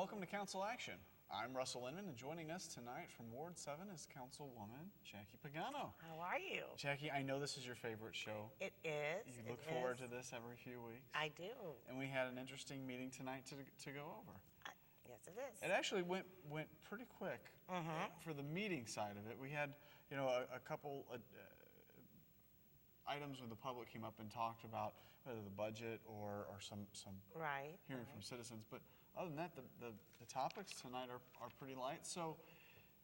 welcome to Council Action. I'm Russell Inman, and joining us tonight from Ward 7 is Councilwoman Jackie Pagano. How are you? Jackie, I know this is your favorite show. It is. You look forward to this every few weeks. I do. And we had an interesting meeting tonight to go over. Yes, it is. It actually went pretty quick for the meeting side of it. We had, a couple items where the public came up and talked about whether the budget or some hearing from citizens. But other than that, the topics tonight are pretty light, so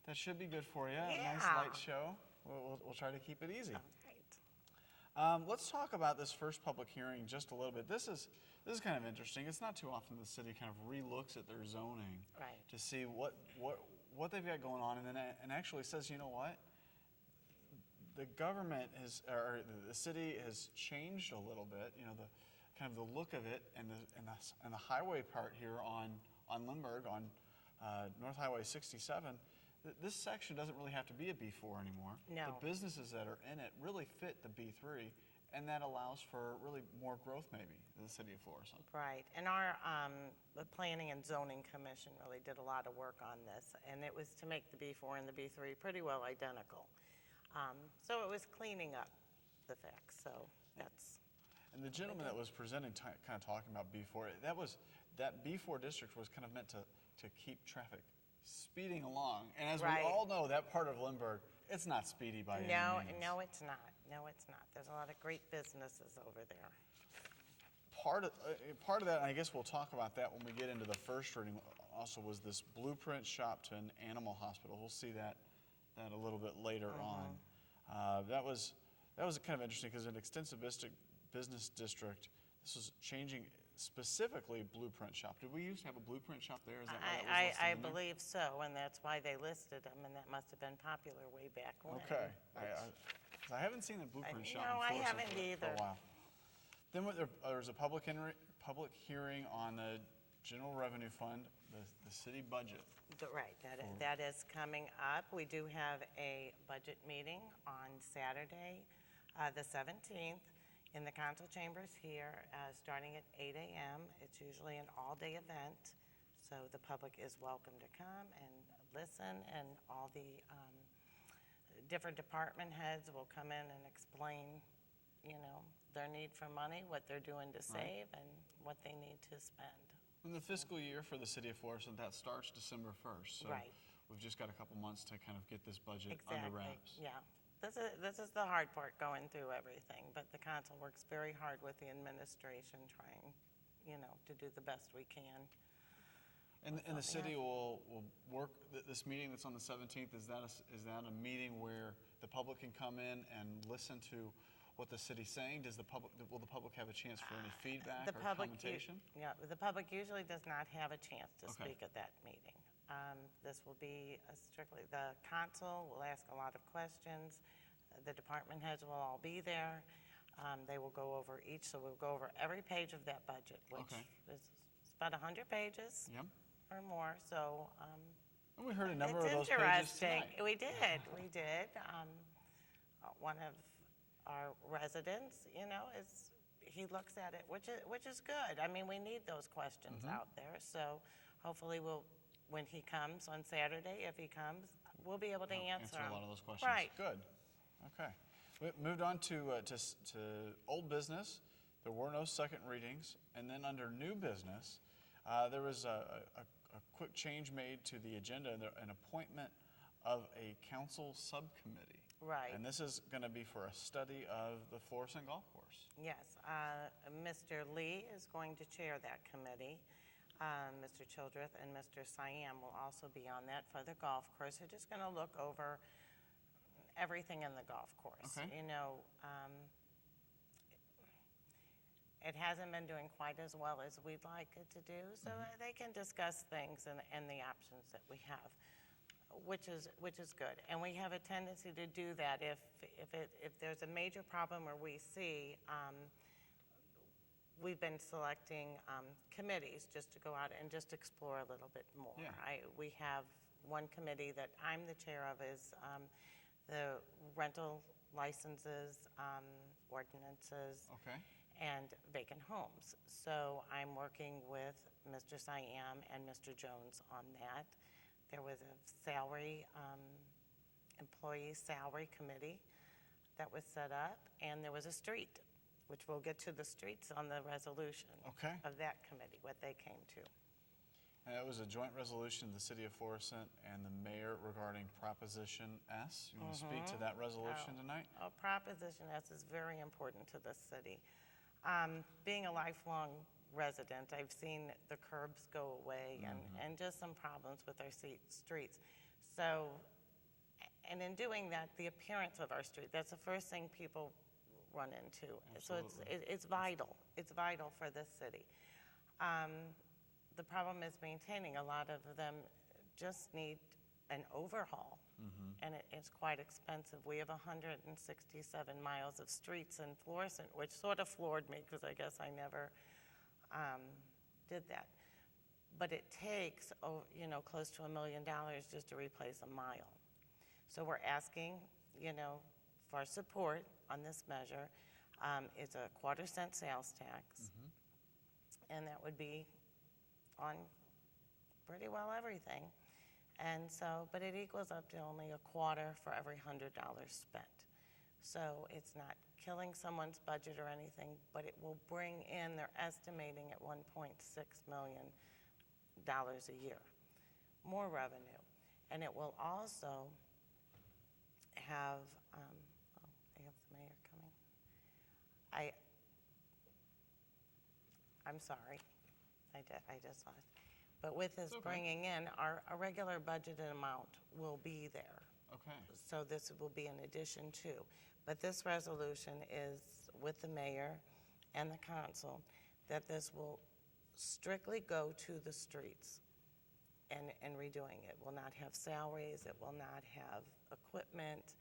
that should be good for you. Yeah. A nice light show. We'll try to keep it easy. All right. Let's talk about this first public hearing just a little bit. This is kind of interesting. It's not too often the city kind of relooks at their zoning to see what they've got going on, and actually says, you know what, the government or the city has changed a little bit. The kind of the look of it, and the highway part here on Lindbergh on North Highway 67. This section doesn't really have to be a B4 anymore. No. The businesses that are in it really fit the B3, and that allows for really more growth maybe in the city of Florissant. Right. And our the Planning and Zoning Commission really did a lot of work on this, and it was to make the B4 and the B3 pretty well identical. So it was cleaning up the facts. So that's. And the gentleman that was presenting, kind of talking about B4, that B4 district was kind of meant to keep traffic speeding along. And as we all know, that part of Lindbergh, it's not speedy by any means. No, it's not. No, it's not. There's a lot of great businesses over there. Part of that, and I guess we'll talk about that when we get into the first reading, also was this blueprint shop to an animal hospital. We'll see that a little bit later on. That was kind of interesting because an extensive business district, this was changing specifically blueprint shop. Did we used to have a blueprint shop there? Is that why that was listed I in there? believe so, and that's why they listed them, and that must have been popular way back when. Okay. I haven't seen a blueprint shop No, I in haven't Florissant for either. a while. Then there was a public hearing on the General Revenue Fund, the city budget. Right, that is coming up. We do have a budget meeting on Saturday, the 17th, in the council chambers here, starting at 8 a.m. It's usually an all-day event, so the public is welcome to come and listen, and all the different department heads will come in and explain, their need for money, what they're doing to save, and what they need to spend. And the fiscal year for the city of Florissant, that starts December 1st. So we've just got a couple months to kind of get this budget under wraps. Yeah. This is the hard part, going through everything, but the council works very hard with the administration trying, to do the best we can. And the city will work, this meeting that's on the 17th, is that a meeting where the public can come in and listen to what the city's saying? Will the public have a chance for any feedback or commentation? The public usually does not have a chance to speak at that meeting. This will be strictly, the council will ask a lot of questions. The department heads will all be there. They will go over each, so we'll go over every page of that budget, which is about 100 pages or more. So and we heard a number of it's those pages interesting. tonight. We did. One of our residents, he looks at it, which is good. I mean, we need those questions out there. So hopefully when he comes on Saturday, if he comes, we'll be able to answer a lot of those questions. Right. Good. Okay. We moved on to old business. There were no second readings. And then under new business, there was a quick change made to the agenda, an appointment of a council subcommittee. Right. And this is going to be for a study of the Florissant Golf Course. Yes. Mr. Lee is going to chair that committee. Mr. Childreth and Mr. Siam will also be on that for the golf course. They're just going to look over everything in the golf course. Okay. It hasn't been doing quite as well as we'd like it to do, so they can discuss things and the options that we have, which is good. And we have a tendency to do that if there's a major problem where we see. We've been selecting committees just to go out and just explore a little bit more. Yeah. We have one committee that I'm the chair of is the rental licenses, ordinances. Okay. and vacant homes. So I'm working with Mr. Siam and Mr. Jones on that. There was a employee salary committee that was set up, and there was a street, which we'll get to the streets on the resolution of that committee, what they came to. And it was a joint resolution of the City of Florissant and the mayor regarding Proposition S. You want to speak to that resolution tonight? Proposition S is very important to the city. Being a lifelong resident, I've seen the curbs go away and just some problems with our streets. So, and in doing that, the appearance of our street, that's the first thing people run into. Absolutely. So it's vital. It's vital for this city. The problem is maintaining. A lot of them just need an overhaul, and it's quite expensive. We have 167 miles of streets in Florissant, which sort of floored me because I guess I never did that. But it takes, close to $1 million just to replace a mile. So we're asking, for support on this measure. It's a 1/4 cent sales tax, and that would be on pretty well everything. And so, but it equals up to only a quarter for every $100 spent. So it's not killing someone's budget or anything, but it will bring in, they're estimating at $1.6 million a year, more revenue. And it will also have, I have the mayor coming. I'm sorry. I just lost. But with this bringing in, our regular budgeted amount will be there. Okay. So this will be in addition to. But this resolution is with the mayor and the council that this will strictly go to the streets and redoing it. Will not have salaries. It will not have equipment.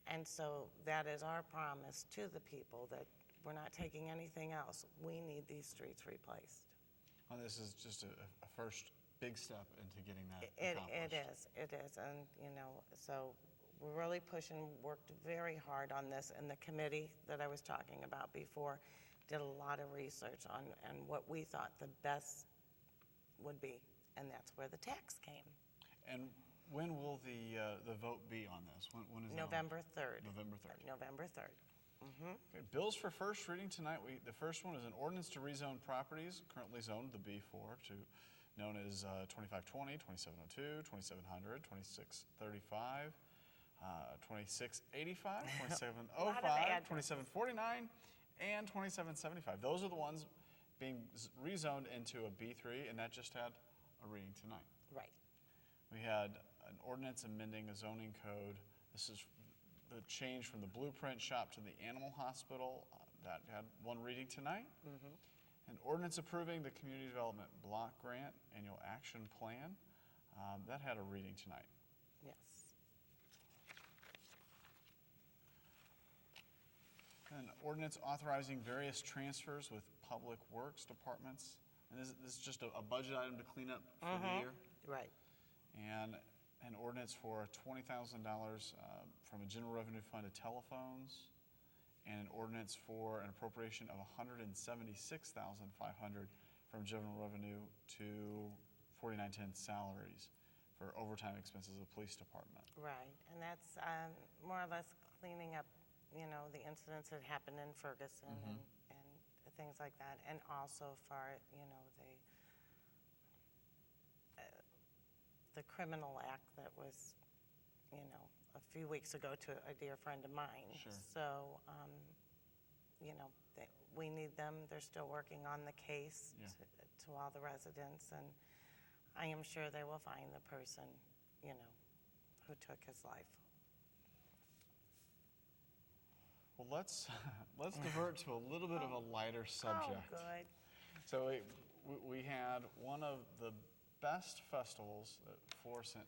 And so that is our promise to the people that we're not taking anything else. We need these streets replaced. Well, this is just a first big step into getting that accomplished. It is, and so we're really pushing, worked very hard on this, and the committee that I was talking about before did a lot of research on what we thought the best would be, and that's where the tax came. And when will the vote be on this? When is November 3rd. November 3rd. November 3rd. Okay, bills for first reading tonight. The first one is an ordinance to rezone properties currently zoned the B4 to known as 2520, 2702, 2700, 2635, 2685, 2705, 2749, and 2775. Those are the ones being rezoned into a B3, and that just had a reading tonight. Right. We had an ordinance amending a zoning code. This is the change from the blueprint shop to the animal hospital. That had one reading tonight. An ordinance approving the community development block grant annual action plan. That had a reading tonight. Yes. An ordinance authorizing various transfers with public works departments. And this is just a budget item to clean up for the year. Right. And an ordinance for $20,000 from a general revenue fund to telephones, and an ordinance for an appropriation of $176,500 from general revenue to 4910 salaries for overtime expenses of the police department. Right, and that's more or less cleaning up, the incidents that happened in Ferguson and things like that, and also for, the criminal act that was, a few weeks ago to a dear friend of mine. Sure. So, we need them. They're still working on the case to all the residents, and I am sure they will find the person, who took his life. Well, let's divert to a little bit of a lighter subject. Oh, good. So we had one of the best festivals that Florissant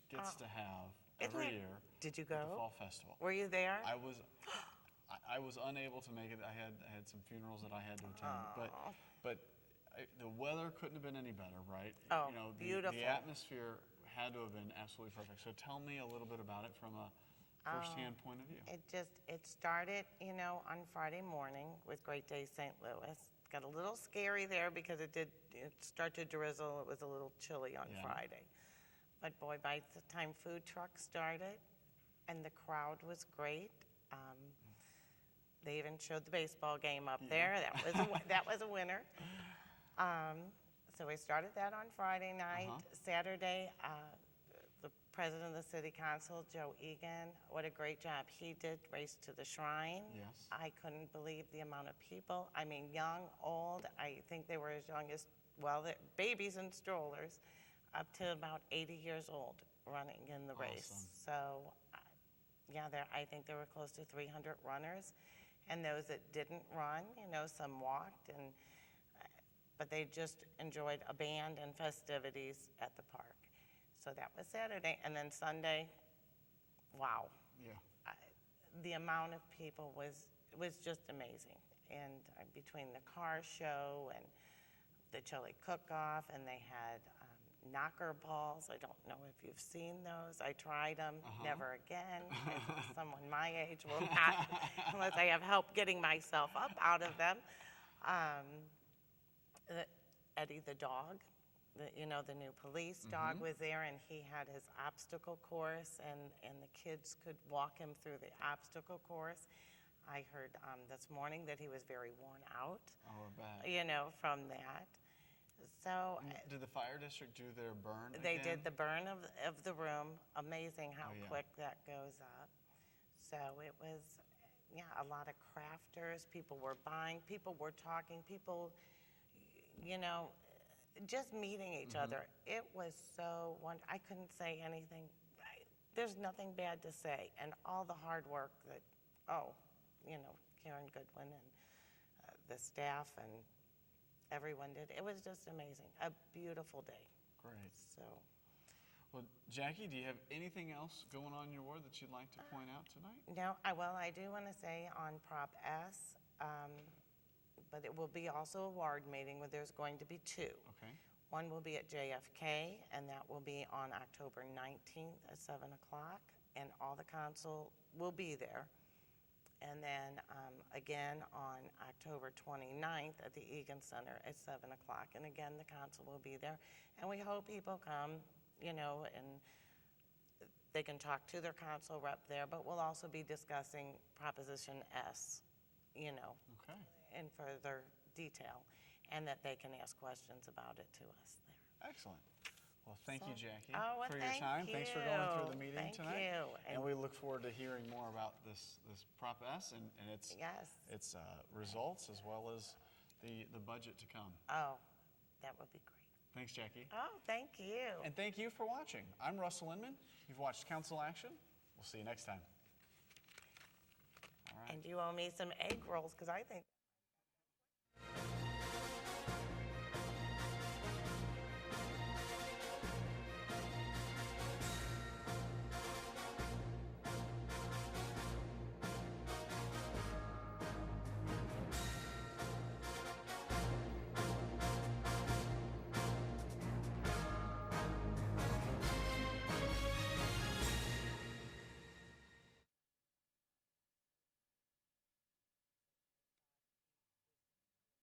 gets to have every year. Did you go? The Fall Festival. Were you there? I was unable to make it. I had some funerals that I had to attend, but the weather couldn't have been any better, right? Oh, beautiful. The atmosphere had to have been absolutely perfect. So tell me a little bit about it from a firsthand point of view. It started, on Friday morning with Great Day St. Louis. Got a little scary there because it started to drizzle. It was a little chilly on Friday. But boy, by the time food trucks started and the crowd was great, they even showed the baseball game up there. That was a winner. So we started that on Friday night. Saturday, the president of the city council, Joe Egan, what a great job he did, Race to the Shrine. Yes. I couldn't believe the amount of people. I mean, young, old, I think they were as young as, babies in strollers, up to about 80 years old running in the race. So, I think there were close to 300 runners. And those that didn't run, some walked, but they just enjoyed a band and festivities at the park. So that was Saturday. And then Sunday, wow. Yeah. The amount of people was just amazing. And between the car show and the chili cook-off, and they had knocker balls. I don't know if you've seen those. I tried them. Never again. Someone my age will not, unless I have help getting myself up out of them. Eddie the dog, the new police dog was there, and he had his obstacle course, and the kids could walk him through the obstacle course. I heard this morning that he was very worn out. Oh, I bet. From that. So, did the fire district do their burn They again? did the burn of the room. Amazing how quick that goes up. So it was, a lot of crafters. People were buying. People were talking. People, just meeting each other. It was so wonderful. I couldn't say anything. There's nothing bad to say. And all the hard work that, Karen Goodwin and the staff and everyone did. It was just amazing. A beautiful day. Great. So. Well, Jackie, do you have anything else going on in your ward that you'd like to point out tonight? No, I do want to say on Prop S, but it will be also a ward meeting where there's going to be two. Okay. One will be at JFK, and that will be on October 19th at 7 o'clock, and all the council will be there. And then again on October 29th at the Egan Center at 7 o'clock. And again, the council will be there. And we hope people come, and they can talk to their council rep there, but we'll also be discussing Proposition S, Okay. in further detail, and that they can ask questions about it to us there. Excellent. Well, thank you, Jackie, for your thank time. Thanks for going through the meeting Thank tonight. you. And we look forward to hearing more about this Prop S and its results, as well as the budget to come. Oh, that would be great. Thanks, Jackie. Oh, thank you. And thank you for watching. I'm Russell Inman. You've watched Council Action. We'll see you next time. All right. And you owe me some egg rolls, because I think